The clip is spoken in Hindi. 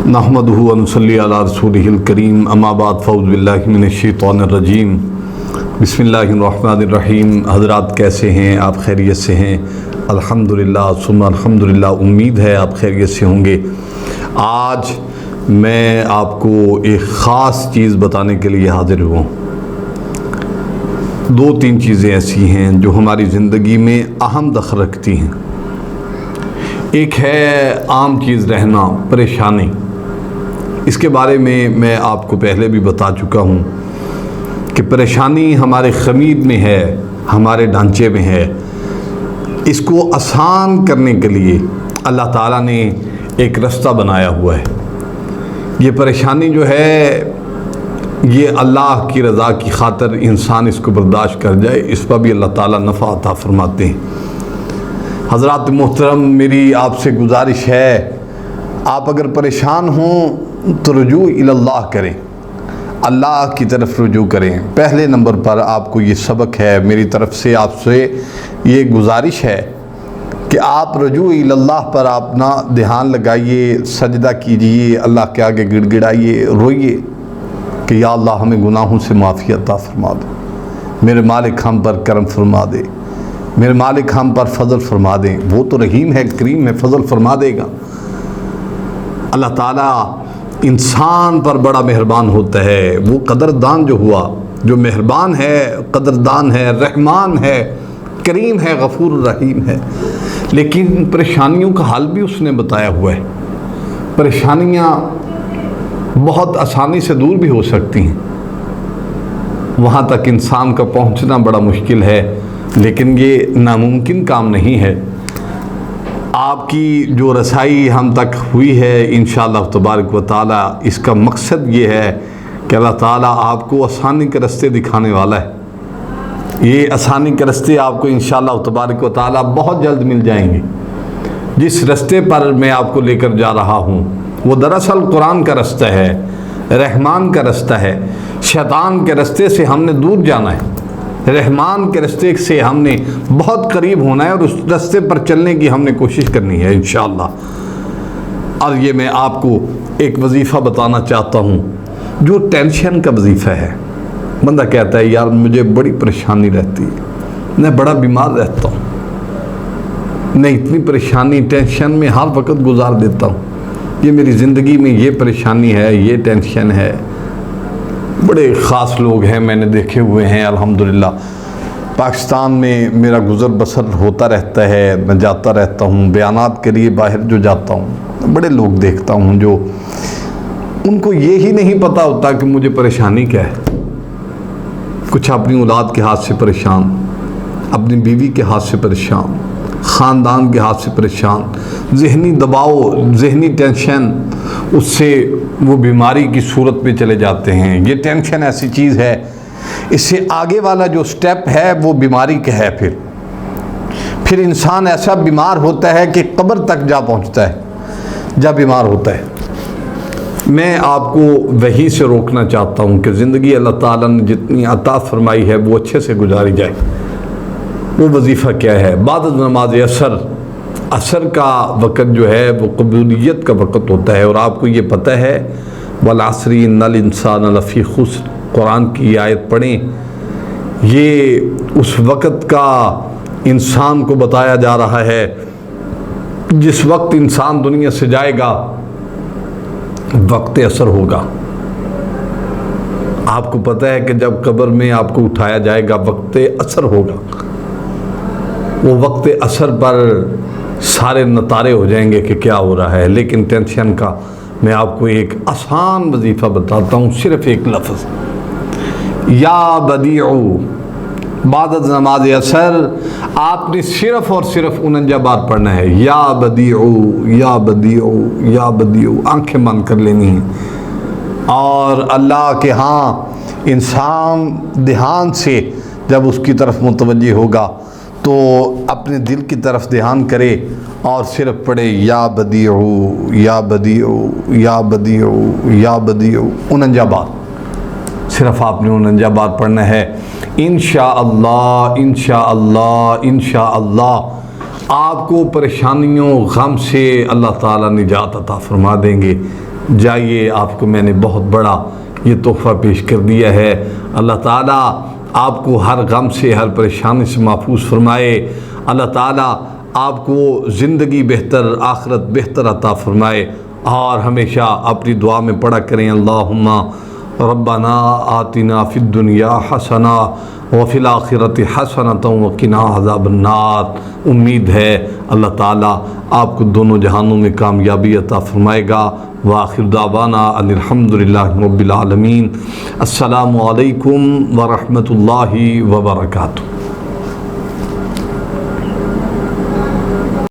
नहमदुहु व नसल्ली अला रसूलिहिल करीम अम्मा बाद फ़ऊज़ु बिल्लाहि मिनश शैतानिर रजीम बिस्मिल्लाहिर रहमानिर रहीम। हज़रात कैसे हैं? आप खैरियत से हैं? अल्हम्दुलिल्लाह सुम्मा अल्हम्दुलिल्लाह। उम्मीद है आप खैरियत से होंगे। आज मैं आपको एक ख़ास चीज़ बताने के लिए हाज़िर हुआ। दो तीन चीज़ें ऐसी हैं जो हमारी ज़िंदगी में अहम दख़ल रखती हैं। एक है आम चीज़ रहना, परेशानी। इसके बारे में मैं आपको पहले भी बता चुका हूँ कि परेशानी हमारे ख़मीर में है, हमारे ढांचे में है। इसको आसान करने के लिए अल्लाह ताला ने एक रास्ता बनाया हुआ है। ये परेशानी जो है ये अल्लाह की रज़ा की खातिर इंसान इसको बर्दाश्त कर जाए, इस पर भी अल्लाह ताला नफ़ा अता फरमाते हैं। हज़रात मोहतरम, मेरी आपसे गुजारिश है, आप अगर परेशान हों तो रुजू इल्लाह करें, अल्लाह की तरफ रुजू करें। पहले नंबर पर आपको ये सबक है, मेरी तरफ से आपसे ये गुजारिश है कि आप रुजू इल्लाह पर अपना ध्यान लगाइए, सजदा कीजिए, अल्लाह के आगे गिड़गिड़ाइए, रोइए कि या अल्लाह हमें गुनाहों से माफ़ी अता फरमा दे, मेरे मालिक हम पर करम फरमा दे, मेरे मालिक हम पर फजल फरमा दें। वो तो रहीम है, करीम है, फजल फरमा देगा। अल्लाह ताला इंसान पर बड़ा मेहरबान होता है। वो कदरदान जो हुआ, जो मेहरबान है, कदरदान है, रहमान है, करीम है, गफूर रहीम है। लेकिन परेशानियों का हल भी उसने बताया हुआ है। परेशानियाँ बहुत आसानी से दूर भी हो सकती हैं, वहाँ तक इंसान का पहुँचना बड़ा मुश्किल है, लेकिन ये नामुमकिन काम नहीं है। आपकी जो रसाई हम तक हुई है इंशाअल्लाह तबारक व तआला, इसका मकसद ये है कि अल्लाह ताला आपको आसानी के रास्ते दिखाने वाला है। ये आसानी के रास्ते आपको इंशाअल्लाह तबारक व तआला बहुत जल्द मिल जाएंगे। जिस रास्ते पर मैं आपको लेकर जा रहा हूँ वो दरअसल कुरान का रास्ता है, रहमान का रास्ता है। शैतान के रास्ते से हमने दूर जाना है, रहमान के रास्ते से हमने बहुत करीब होना है और उस रास्ते पर चलने की हमने कोशिश करनी है इंशाअल्लाह। और ये मैं आपको एक वजीफ़ा बताना चाहता हूँ जो टेंशन का वजीफ़ा है। बंदा कहता है यार मुझे बड़ी परेशानी रहती है, मैं बड़ा बीमार रहता हूँ, मैं इतनी परेशानी टेंशन में हर वक्त गुजार देता हूँ, ये मेरी ज़िंदगी में ये परेशानी है, ये टेंशन है। बड़े ख़ास लोग हैं, मैंने देखे हुए हैं अल्हम्दुलिल्लाह। पाकिस्तान में मेरा गुज़र बसर होता रहता है, मैं जाता रहता हूँ बयानात के लिए, बाहर जो जाता हूँ बड़े लोग देखता हूँ जो उनको ये ही नहीं पता होता कि मुझे परेशानी क्या है। कुछ अपनी औलाद के हाथ से परेशान, अपनी बीवी के हाथ से परेशान, ख़ानदान के हाथ से परेशान, ज़हनी दबाव, ज़हनी टेंशन, उससे वो बीमारी की सूरत पे चले जाते हैं। ये टेंशन ऐसी चीज़ है, इससे आगे वाला जो स्टेप है वो बीमारी का है। फिर इंसान ऐसा बीमार होता है कि कब्र तक जा पहुंचता है जब बीमार होता है। मैं आपको वही से रोकना चाहता हूं कि ज़िंदगी अल्लाह ताला ने जितनी अता फरमाई है वो अच्छे से गुजारी जाए। वो वजीफ़ा क्या है? बाद नमाज असर का वक़्त जो है वो कबूलियत का वक़्त होता है। और आपको ये पता है वल अस्री इन्नल इंसान लफ़ी खुस्र, कुरान की आयत पढ़ें, ये उस वक़्त का इंसान को बताया जा रहा है जिस वक्त इंसान दुनिया से जाएगा, वक्त असर होगा। आपको पता है कि जब कब्र में आपको उठाया जाएगा वक्त असर होगा। वो वक्त असर पर सारे नतारे हो जाएंगे कि क्या हो रहा है। लेकिन टेंशन का मैं आपको एक आसान वजीफ़ा बताता हूँ, सिर्फ़ एक लफ्ज़, या बदीउ। बाद नमाज असर आपने सिर्फ़ और सिर्फ 49 बार पढ़ना है, या बदीउ, या बदीउ, या बदीउ। आंखें बंद कर लेनी हैं और अल्लाह के यहाँ इंसान ध्यान से जब उसकी तरफ मुतवज्जे होगा तो अपने दिल की तरफ ध्यान करे और सिर्फ पढ़े या बदीउ, या बदीउ, या बदीउ, या बदीउ 49 बार। सिर्फ आपने 49 बार पढ़ना है। इंशाअल्लाह, इंशाअल्लाह, इंशाअल्लाह आपको परेशानियों गम से अल्लाह ताला निजात अता फरमा देंगे। जाइए, आपको मैंने बहुत बड़ा ये तोहफ़ा पेश कर दिया है। अल्लाह ताला आपको हर गम से, हर परेशानी से महफूज फरमाए। अल्लाह ताला आपको ज़िंदगी बेहतर, आखिरत बेहतर अता फरमाए। और हमेशा अपनी दुआ में पढ़ा करें, अल्लाहुम्मा रब्बना आतिना फिद दुनिया हसना व फिल आखिरति हसनतम व किना अज़ाबन्नार। उम्मीद है अल्लाह ताला आपको दोनों जहानों में कामयाबी अता फरमाएगा। व आखिर दावाना अल्हम्दुलिल्लाहि रब्बिल आलमीन। अस्सलामु अलैकुम व रहमतुल्लाहि व बरकातुहू।